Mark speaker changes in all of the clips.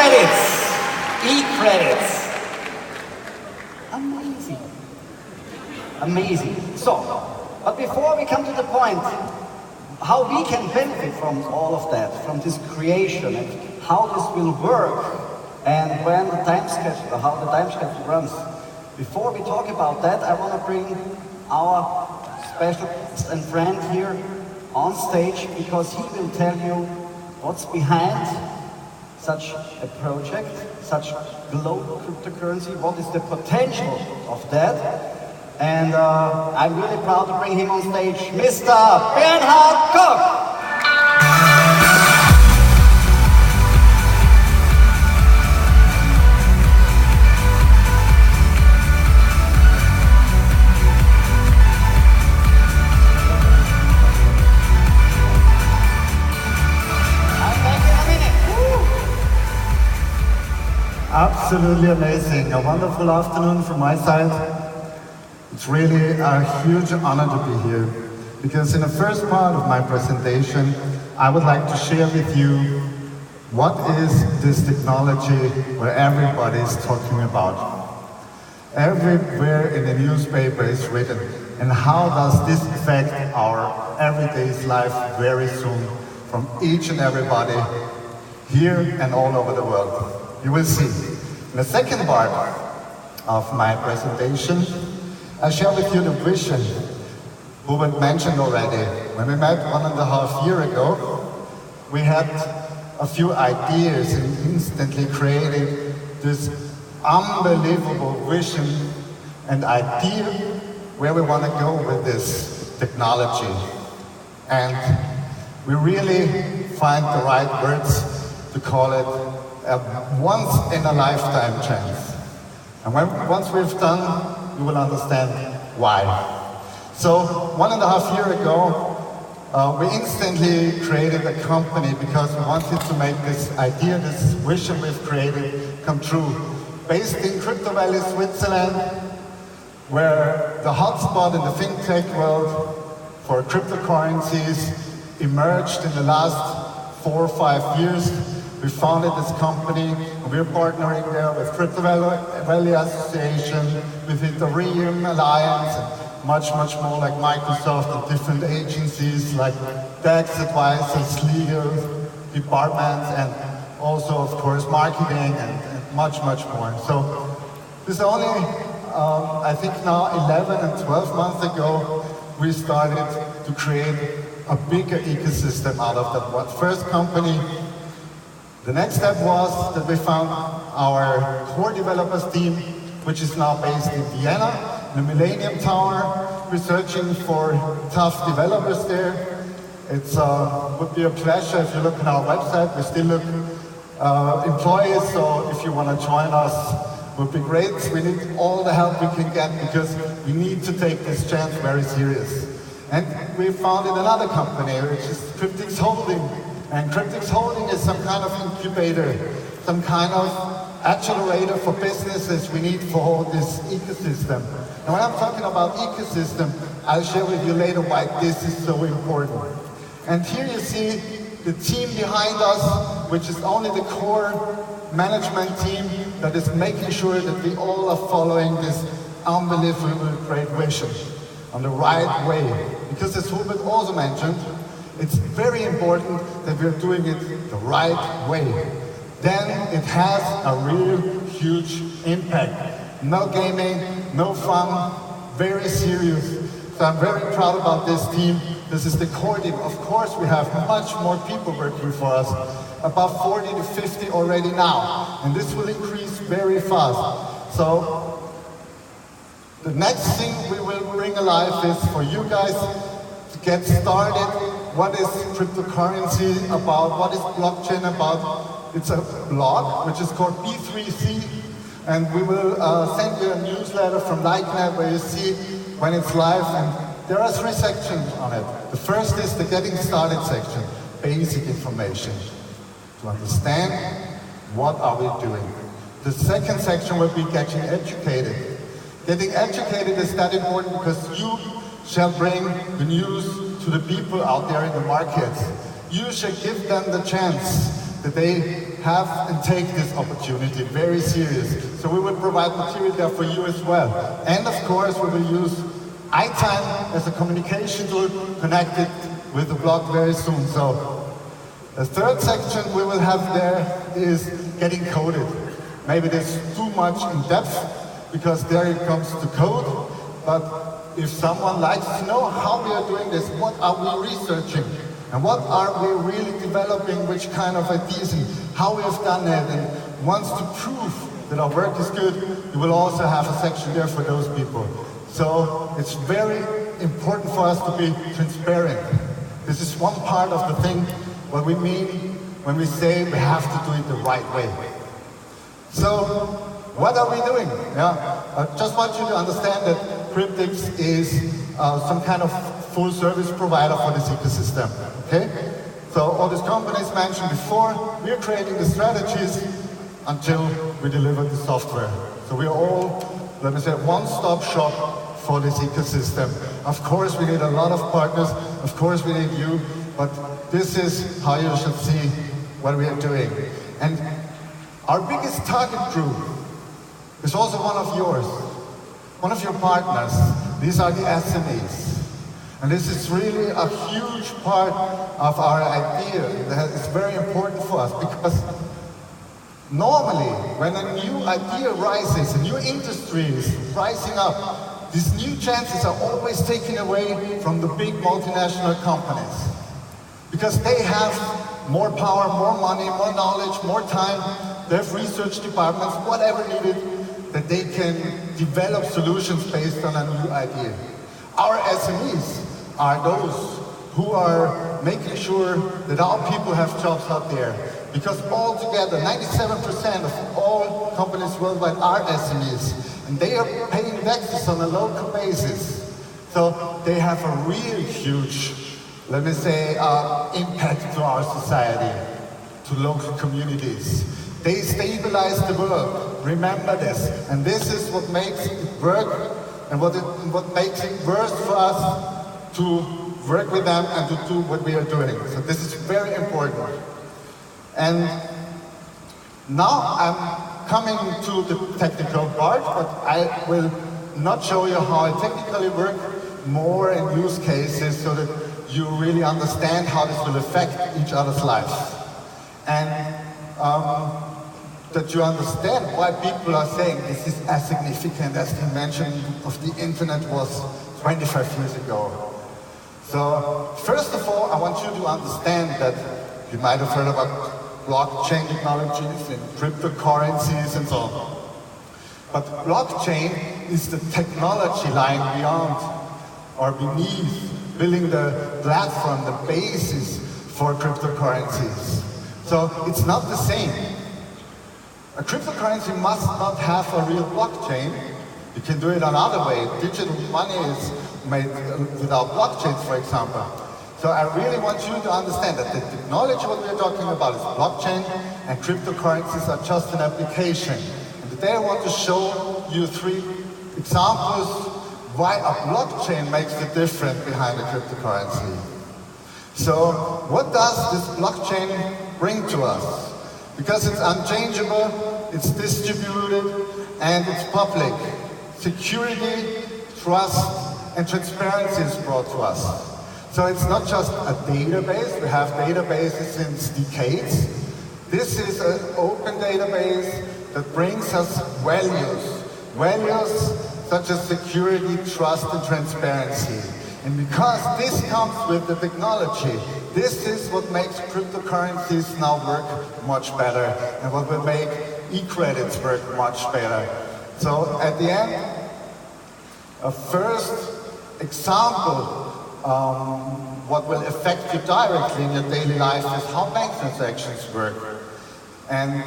Speaker 1: eCredits. eCredits. Amazing. Amazing. So, but before we come to the point, how we can benefit from all of that, from this creation, and how this will work, and when the time schedule, how the time schedule runs. Before we talk about that, I want to bring our special guest and friend here on stage, because he will tell you what's behind such a project, such global cryptocurrency, what is the potential of that. And I'm really proud to bring him on stage, Mr. Bernhard Koch.
Speaker 2: Absolutely amazing. A wonderful afternoon from my side. It's really a huge honor to be here, because in the first part of my presentation, I would like to share with you what is this technology where everybody is talking about. Everywhere in the newspaper is written, and how does this affect our everyday life very soon from each and everybody here and all over the world. You will see. In the second part of my presentation, I share with you the vision Hubert mentioned already. When we met 1.5 years ago, we had a few ideas and instantly created this unbelievable vision and idea where we want to go with this technology. And we really find the right words to call it a once-in-a-lifetime chance. And once we've done, you will understand why. So 1.5 years ago, we instantly created a company because we wanted to make this idea, this vision we've created, come true. Based in Crypto Valley, Switzerland, where the hotspot in the fintech world for cryptocurrencies emerged in the last 4 or 5 years. We founded this company, and we're partnering there with Crypto Valley Association, with Ethereum Alliance, and much more like Microsoft and different agencies like tax advisors, legal departments, and also, of course, marketing and much more. So this is only, I think now 11 and 12 months ago, we started to create a bigger ecosystem out of that first company. The next step was that we found our core developers team, which is now based in Vienna, in the Millennium Tower. We're searching for tough developers there. It would be a pleasure if you look at our website. We still look employees, so if you want to join us, it would be great. We need all the help we can get because we need to take this chance very serious. And we founded another company, which is Cryptix Holding. And Cryptix Holding is some kind of incubator, some kind of accelerator for businesses we need for this ecosystem. And when I'm talking about ecosystem, I'll share with you later why this is so important. And here you see the team behind us, which is only the core management team that is making sure that we all are following this unbelievably great vision on the right way. Because as Hubert also mentioned, it's very important that we're doing it the right way. Then it has a real huge impact. No gaming, no fun, very serious. So I'm very proud about this team. This is the core team. Of course, we have much more people working for us, about 40 to 50 already now. And this will increase very fast. So the next thing we will bring alive is for you guys to get started. What is cryptocurrency about? What is blockchain about? It's a blog, which is called B3C, and we will send you a newsletter from LikeNet where you see when it's live, and there are 3 sections on it. The first is the getting started section, basic information, to understand what are we doing. The second section will be getting educated. Getting educated is that important because you shall bring the news to the people out there in the markets. You should give them the chance that they have and take this opportunity very serious. So we will provide material there for you as well. And of course, we will use iTime as a communication tool connected with the blog very soon. So the third section we will have there is getting coded. Maybe there's too much in depth because there it comes to code, but if someone likes to know how we are doing this, what are we researching, and what are we really developing, which kind of ideas, and how we have done it, and wants to prove that our work is good, you will also have a section there for those people. So it's very important for us to be transparent. This is one part of the thing, what we mean when we say we have to do it the right way. So, what are we doing? I just want you to understand that Cryptix is some kind of full service provider for this ecosystem, okay? So all these companies mentioned before, we are creating the strategies until we deliver the software. So we are all, let me say, one-stop shop for this ecosystem. Of course we need a lot of partners, of course we need you, but this is how you should see what we are doing. And our biggest target group is also one of yours, one of your partners. These are the SMEs. And this is really a huge part of our idea. It's very important for us because normally when a new idea rises, a new industry is rising up, these new chances are always taken away from the big multinational companies. Because they have more power, more money, more knowledge, more time. They have research departments, whatever needed, that they can develop solutions based on a new idea. Our SMEs are those who are making sure that our people have jobs out there. Because altogether, 97% of all companies worldwide are SMEs. And they are paying taxes on a local basis. So they have a really huge, let me say, impact to our society, to local communities. They stabilize the world. Remember this. And this is what makes it work and what makes it worth for us to work with them and to do what we are doing. So this is very important. And now I'm coming to the technical part, but I will not show you how I technically work, more in use cases so that you really understand how this will affect each other's lives. And that you understand why people are saying this is as significant as the invention of the internet was 25 years ago. So, first of all, I want you to understand that you might have heard about blockchain technologies and cryptocurrencies and so on. But blockchain is the technology lying beyond or beneath, building the platform, the basis for cryptocurrencies. So it's not the same. A cryptocurrency must not have a real blockchain. You can do it another way. Digital money is made without blockchains, for example. So I really want you to understand that the technology what we're talking about is blockchain, and cryptocurrencies are just an application. And today I want to show you 3 examples why a blockchain makes the difference behind a cryptocurrency. So what does this blockchain bring to us? Because it's unchangeable, it's distributed, and it's public. Security, trust, and transparency is brought to us. So it's not just a database, we have databases since decades. This is an open database that brings us values. Values such as security, trust, and transparency. And because this comes with the technology, this is what makes cryptocurrencies now work much better, and what will make eCredits work much better. So at the end, a first example what will affect you directly in your daily life is how bank transactions work. And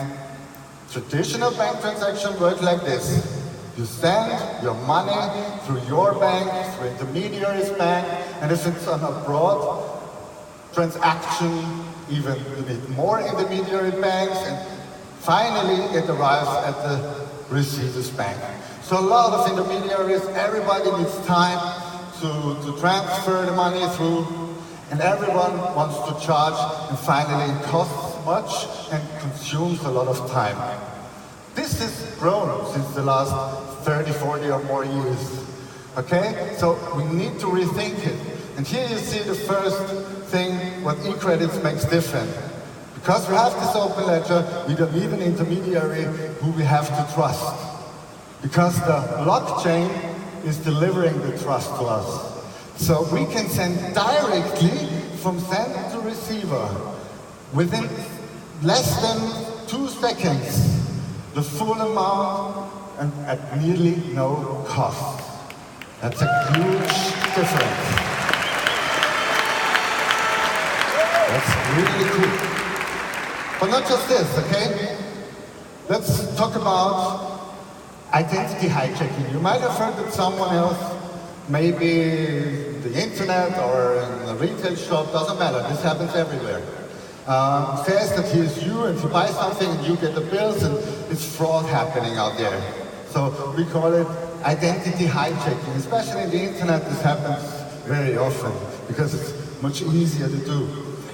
Speaker 2: traditional bank transactions work like this. You send your money through your bank, through intermediaries bank, and if it's an abroad transaction, even you need more intermediary banks, and finally it arrives at the receiver's bank. So a lot of intermediaries, everybody needs time to transfer the money through, and everyone wants to charge, and finally it costs much and consumes a lot of time. This has grown since the last 30, 40 or more years. Okay? So we need to rethink it. And here you see the first thing what eCredits makes different. Because we have this open ledger, we don't need an intermediary who we have to trust. Because the blockchain is delivering the trust to us. So we can send directly from sender to receiver within less than 2 seconds the full amount and at nearly no cost. That's a huge difference. That's really cool. But not just this, okay? Let's talk about identity hijacking. You might have heard that someone else, maybe the internet or in a retail shop, doesn't matter, this happens everywhere. Says that he is you and he buys something and you get the bills and it's fraud happening out there. So we call it identity hijacking. Especially in the internet, this happens very often because it's much easier to do.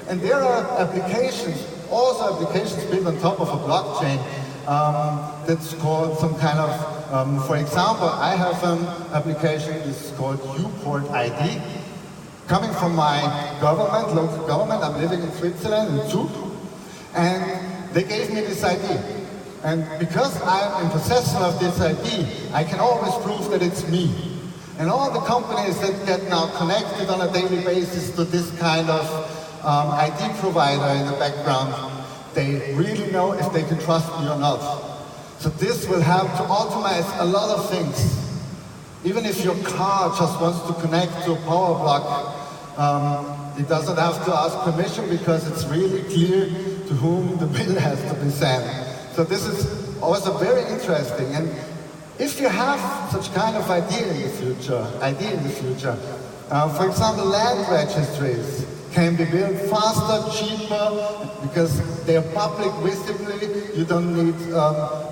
Speaker 2: And there are applications, also applications built on top of a blockchain that's called some kind of, for example, I have an application, it's called UPort ID. Coming from my government, local government, I'm living in Switzerland, in Zug, and they gave me this ID. And because I'm in possession of this ID, I can always prove that it's me. And all the companies that get now connected on a daily basis to this kind of ID provider in the background, they really know if they can trust me or not. So this will help to automate a lot of things. Even if your car just wants to connect to a power block, it doesn't have to ask permission because it's really clear to whom the bill has to be sent. So this is also very interesting. And if you have such kind of idea in the future, for example, land registries can be built faster, cheaper, because they are public visibly. You don't need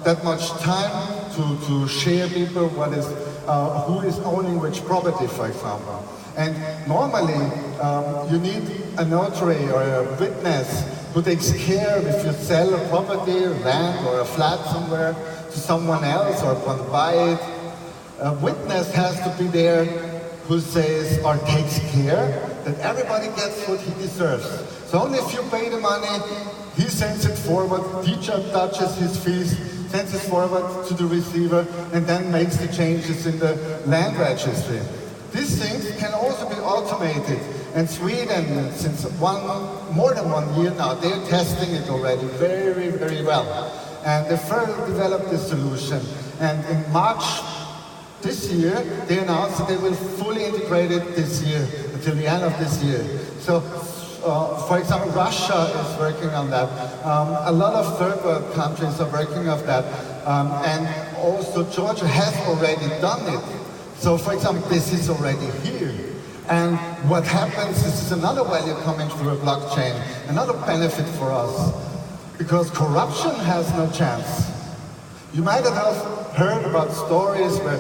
Speaker 2: that much time to share people what is, who is owning which property, for example. And normally, you need a notary or a witness who takes care if you sell a property, land or a flat somewhere to someone else or want to buy it. A witness has to be there who says or takes care that everybody gets what he deserves. So only if you pay the money, he sends it forward, teacher touches his fees, sends it forward to the receiver, and then makes the changes in the land registry. These things can also be automated. And Sweden, since more than 1 year now, they're testing it already very, very well. And they further developed this solution. And in March this year, they announced that they will fully integrate it this year, until the end of this year. So, for example, Russia is working on that. A lot of third world countries are working on that. And also Georgia has already done it. So, for example, this is already here. And what happens, this is another value coming through a blockchain, another benefit for us, because corruption has no chance. You might have heard about stories where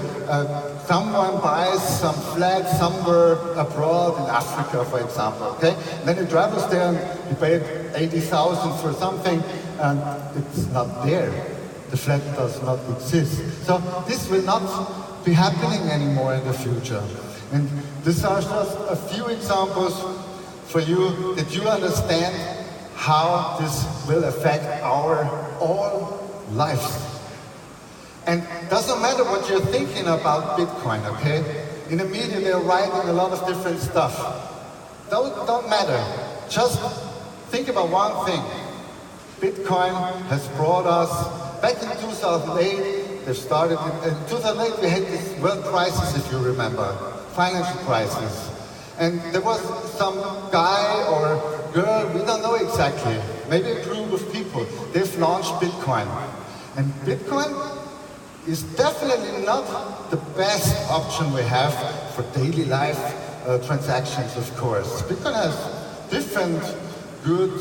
Speaker 2: someone buys some flat somewhere abroad in Africa, for example, okay? Then he travels there and he paid 80,000 for something, and it's not there. The flat does not exist. So this will not be happening anymore in the future. And these are just a few examples for you that you understand how this will affect our all lives. And it doesn't matter what you're thinking about Bitcoin, okay? In the media they're writing a lot of different stuff. Don't matter. Just think about one thing. Bitcoin has brought us, back in 2008, they started, in 2008 we had this world crisis, if you remember, financial crisis. And there was some guy or girl, we don't know exactly, maybe a group of people, they've launched Bitcoin. And Bitcoin is definitely not the best option we have for daily life transactions, of course. Bitcoin has different good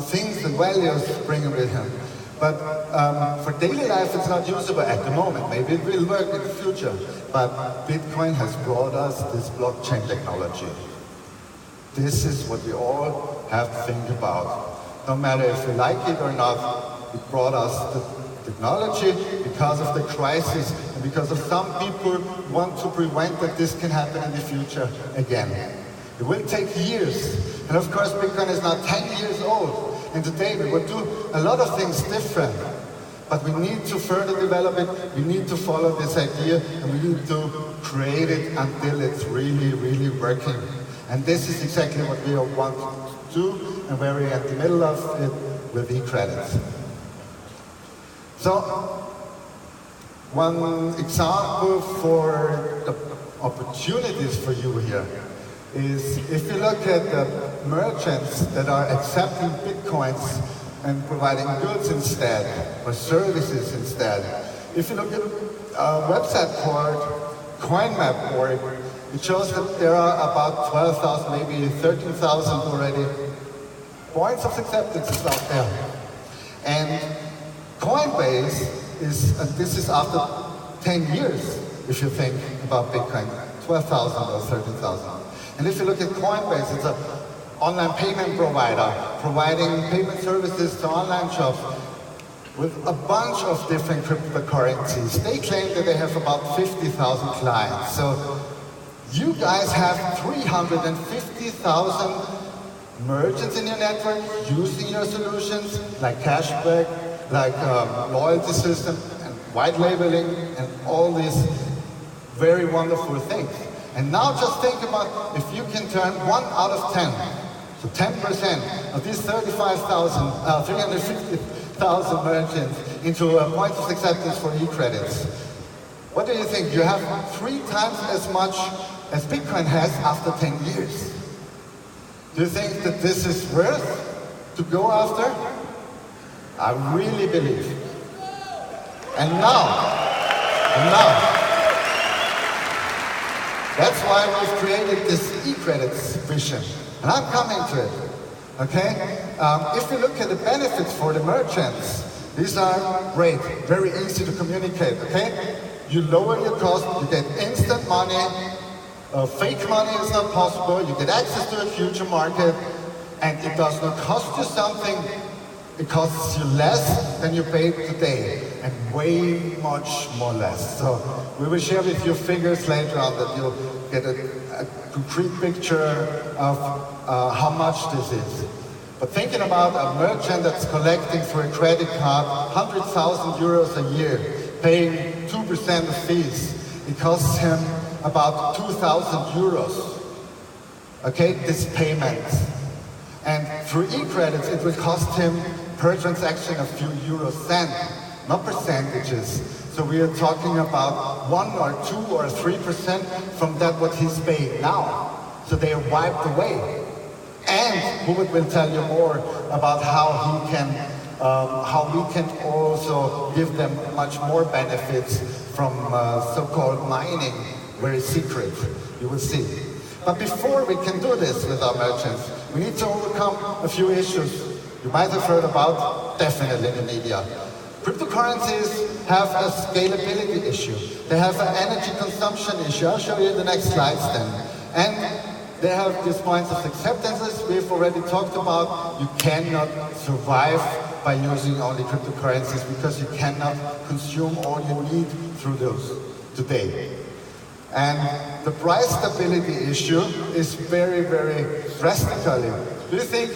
Speaker 2: things and values bringing with him. But for daily life, it's not usable at the moment. Maybe it will work in the future. But Bitcoin has brought us this blockchain technology. This is what we all have to think about. no matter if we like it or not. It brought us the technology because of the crisis and because of some people who want to prevent that this can happen in the future again. It will take years. And of course, Bitcoin is now 10 years old. And today we will do a lot of things different. But we need to further develop it, we need to follow this idea, and we need to create it until it's really, really working. And this is exactly what we want to do, and where we're at the middle of it with eCredits. So, one example for the opportunities for you here is if you look at the merchants that are accepting Bitcoins and providing goods instead, or services instead. If you look at a website called CoinMap.org, it shows that there are about 12,000, maybe 13,000 already points of acceptance out there. And Coinbase is, and this is after 10 years, if you think about Bitcoin, 12,000 or 13,000. And if you look at Coinbase, it's an online payment provider, providing payment services to online shops with a bunch of different cryptocurrencies. They claim that they have about 50,000 clients. So you guys have 350,000 merchants in your network using your solutions, like Cashback, like loyalty system, and white labeling, and all these very wonderful things. And now just think about if you can turn 1 out of 10, so 10% of these 350,000 merchants into points of acceptance for eCredits. What do you think? You have 3 times as much as Bitcoin has after 10 years. Do you think that this is worth to go after? I really believe. And now, that's why we've created this eCredits vision. And I'm coming to it, okay? If you look at the benefits for the merchants, these are great, very easy to communicate, okay? You lower your cost, you get instant money, fake money is not possible, you get access to a future market, and it does not cost you something, it costs you less than you paid today, and way much more less. So we will share with you figures later on that you'll get a concrete picture of how much this is. But thinking about a merchant that's collecting for a credit card 100,000 euros a year, paying 2% of fees, it costs him about 2,000 euros. Okay, this payment. And through eCredits, it will cost him per transaction a few euro cents, not percentages. So we are talking about 1 or 2 or 3% from that what he's paying now. So they are wiped away. And Hubert will tell you more about how we can also give them much more benefits from so-called mining, very secret, you will see. But before we can do this with our merchants, we need to overcome a few issues you might have heard about, definitely in the media. Cryptocurrencies have a scalability issue. They have an energy consumption issue. I'll show you in the next slides then. And they have these points of acceptances we've already talked about. You cannot survive by using only cryptocurrencies because you cannot consume all you need through those today. And the price stability issue is very, very drastically. Do you think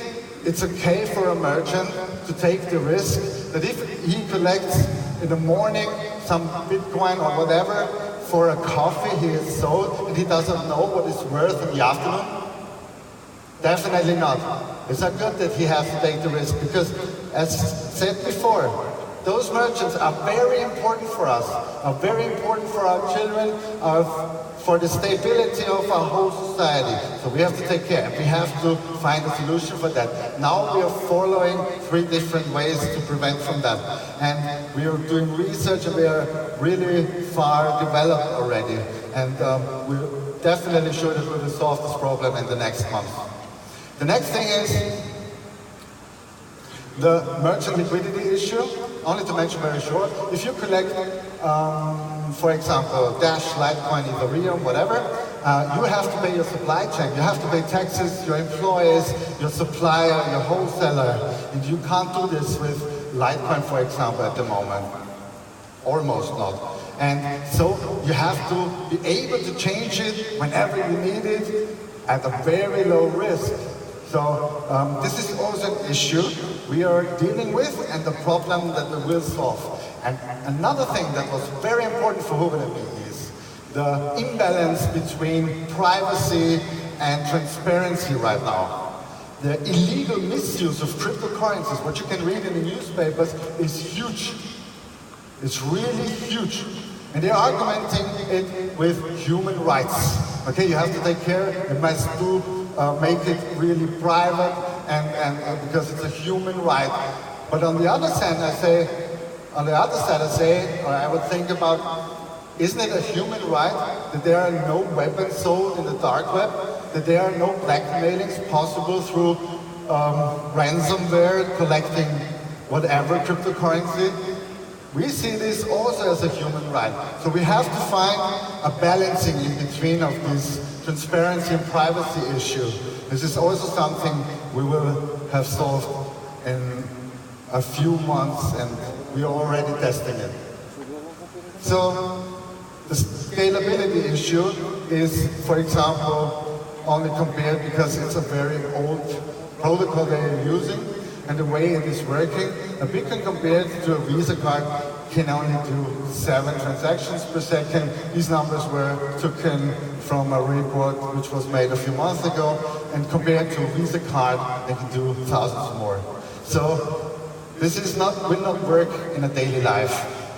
Speaker 2: it's okay for a merchant to take the risk that if he collects in the morning some Bitcoin or whatever for a coffee he has sold and he doesn't know what it's worth in the afternoon? Definitely not. It's not good that he has to take the risk because, as said before, those merchants are very important for us, are very important for our children, for the stability of our whole society. So we have to take care, and we have to find a solution for that. Now we are following 3 different ways to prevent from that. And we are doing research, and we are really far developed already. And we're definitely sure that we will solve this problem in the next month. The next thing is the merchant liquidity issue. Only to mention very short, if you collect, for example, Dash, Litecoin, Ethereum, whatever, you have to pay your supply chain. You have to pay taxes, your employees, your supplier, your wholesaler. And you can't do this with Litecoin, for example, at the moment. Almost not. And so you have to be able to change it whenever you need it at a very low risk. So this is also an issue we are dealing with and the problem that we will solve. And another thing that was very important for Hubert and me is the imbalance between privacy and transparency right now. The illegal misuse of cryptocurrencies, what you can read in the newspapers, is huge. It's really huge. And they're argumenting it with human rights. Okay, you have to take care, you must do, make it really private, and because it's a human right. But on the other side, I say, or I would think about, isn't it a human right that there are no weapons sold in the dark web, that there are no blackmailings possible through ransomware collecting whatever cryptocurrency? We see this also as a human right. So we have to find a balancing in between of this transparency and privacy issue. This is also something we will have solved in a few months, and we are already testing it. So the scalability issue is, for example, only compared because it's a very old protocol they are using, and the way it is working, a Bitcoin compared to a Visa card can only do 7 transactions per second. These numbers were taken from a report which was made a few months ago, and compared to a Visa card, they can do thousands more. So this will not work in a daily life.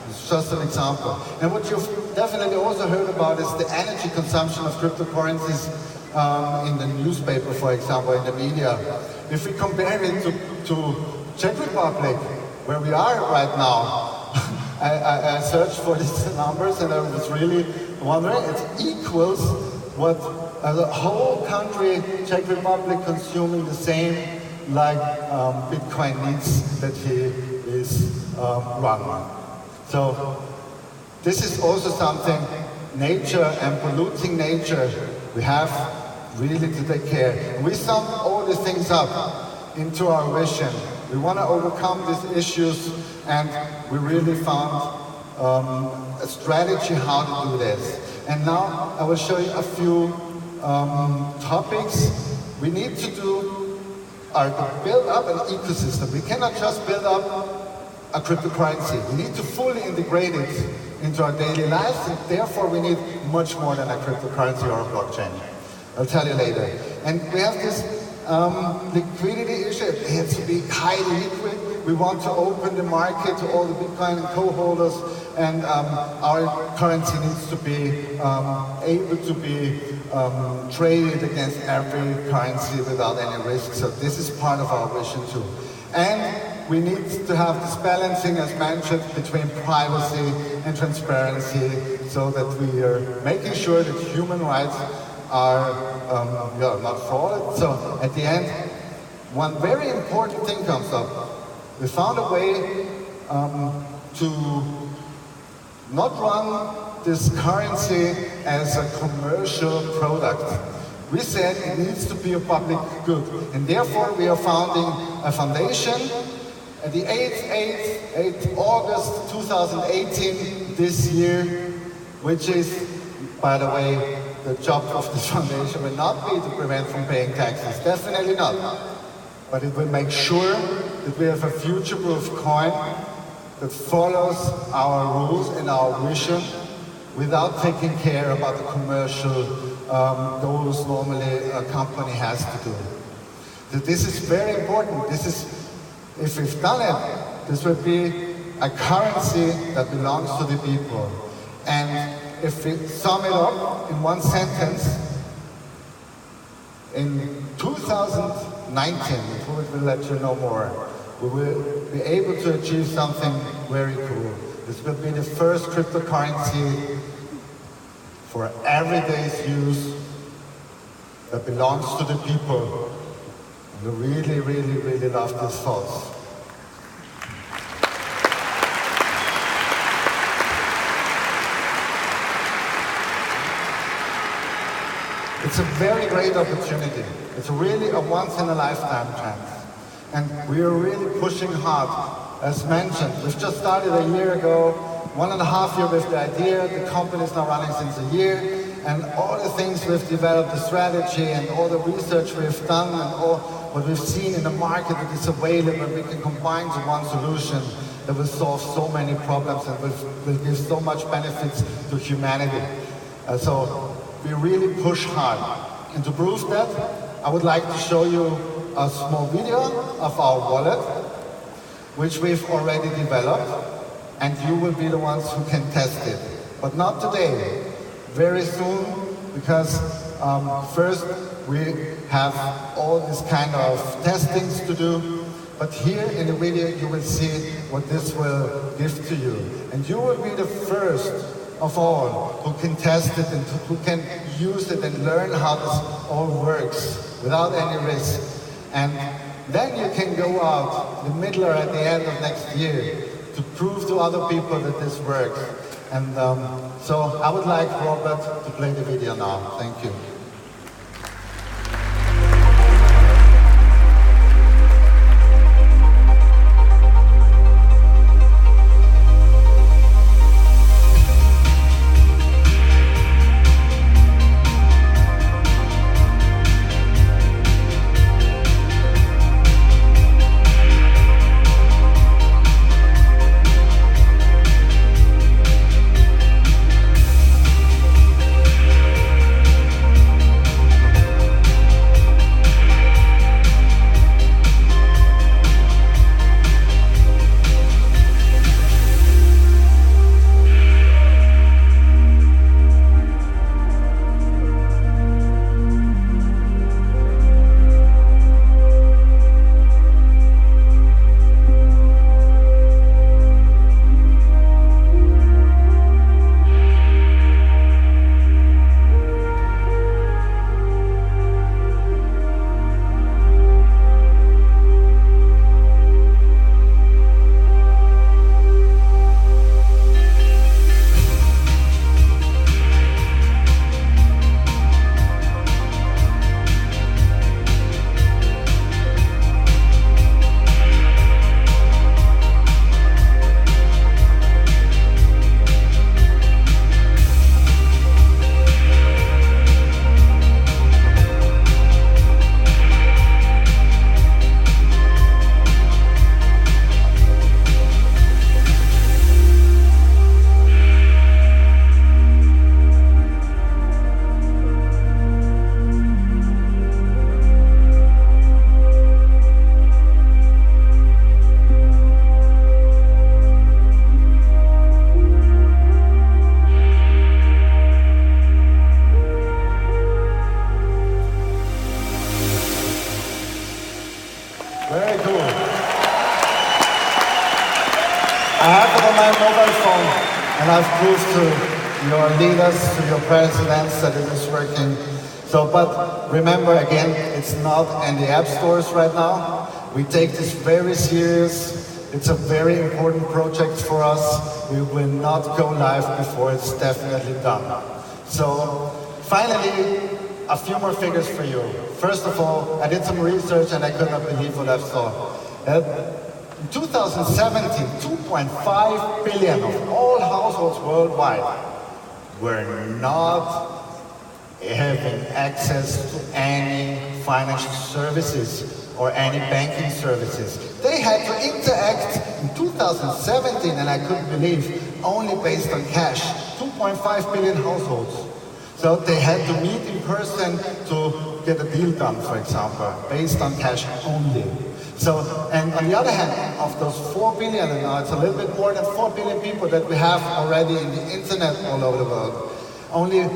Speaker 2: It's just an example. And what you've definitely also heard about is the energy consumption of cryptocurrencies in the newspaper, for example, in the media. If we compare it to Czech Republic, where we are right now, I searched for these numbers and I was really wondering, it equals what the whole country, Czech Republic, consuming the same like Bitcoin needs that he is running. So this is also something, nature and polluting nature, we have really to take care. And we sum all these things up into our vision. We want to overcome these issues, and we really found a strategy how to do this. And now I will show you a few topics we need to do are to build up an ecosystem. We cannot just build up a cryptocurrency. We need to fully integrate it into our daily lives, and therefore we need much more than a cryptocurrency or a blockchain. I'll tell you later. And we have this liquidity issue. It has to be highly liquid. We want to open the market to all the Bitcoin and co-holders, and our currency needs to be able to be traded against every currency without any risk. So this is part of our vision too. And we need to have this balancing, as mentioned, between privacy and transparency, so that we are making sure that human rights are not frauded. So at the end, one very important thing comes up. We found a way to not run this currency as a commercial product. We said it needs to be a public good, and therefore we are founding a foundation. At the 8th August 2018, this year, which is, by the way, the job of this foundation will not be to prevent from paying taxes, definitely not. But it will make sure that we have a future-proof coin that follows our rules and our vision without taking care about the commercial goals normally a company has to do. So this is very important. This is, if we've done it, this will be a currency that belongs to the people. And if we sum it up in one sentence, in 2019, we will let you know more, we will be able to achieve something very cool. This will be the first cryptocurrency for everyday use that belongs to the people. We really, really, really love this thought. It's a very great opportunity. It's really a once-in-a-lifetime chance. And we are really pushing hard. As mentioned, we've just started a year ago, 1.5 years with the idea. The company is now running since a year. And all the things we've developed, the strategy and all the research we've done and all what we've seen in the market that is available, we can combine to one solution that will solve so many problems and will give so much benefits to humanity. So we really push hard. And to prove that, I would like to show you a small video of our wallet, which we've already developed, and you will be the ones who can test it. But not today, very soon, because first we have all this kind of testings to do, but here in the video you will see what this will give to you. And you will be the first of all who can test it and who can use it and learn how this all works without any risk. And then you can go out in the middle or at the end of next year to prove to other people that this works. And so I would like Robert to play the video now. Thank you. Very cool. I have it on my mobile phone, and I've proved to your leaders, to your presidents that it is working. So, but remember again, it's not in the app stores right now. We take this very serious. It's a very important project for us. We will not go live before it's definitely done. So, finally, a few more figures for you. First of all, I did some research and I could not believe what I saw. In 2017, 2.5 billion of all households worldwide were not having access to any financial services or any banking services. They had to interact in 2017, and I couldn't believe, only based on cash, 2.5 billion households. So they had to meet in person to get a deal done, for example, based on cash only. So, and on the other hand, of those 4 billion, and now it's a little bit more than 4 billion people that we have already in the internet all over the world, only a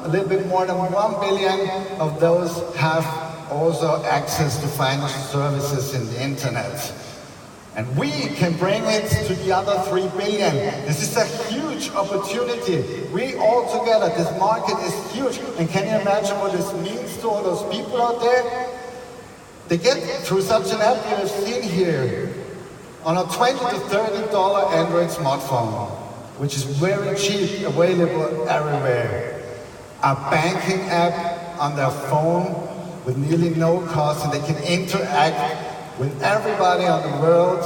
Speaker 2: little bit more than 1 billion of those have also access to financial services in the internet. And we can bring it to the other 3 billion. This is a huge opportunity. We all together, this market is huge. And can you imagine what this means to all those people out there? They get through such an app you have seen here on a $20 to $30 Android smartphone, which is very cheap, available everywhere. a banking app on their phone with nearly no cost, and they can interact with everybody on the world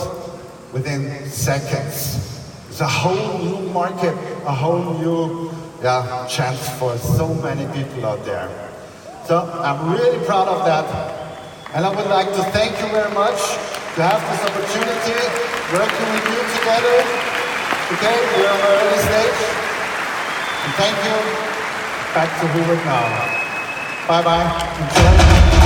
Speaker 2: within seconds. It's a whole new market, a whole new chance for so many people out there. So I'm really proud of that. And I would like to thank you very much to have this opportunity working with you together. Okay, we're on the early stage. And thank you. Back to Hubert now. Bye-bye. Enjoy.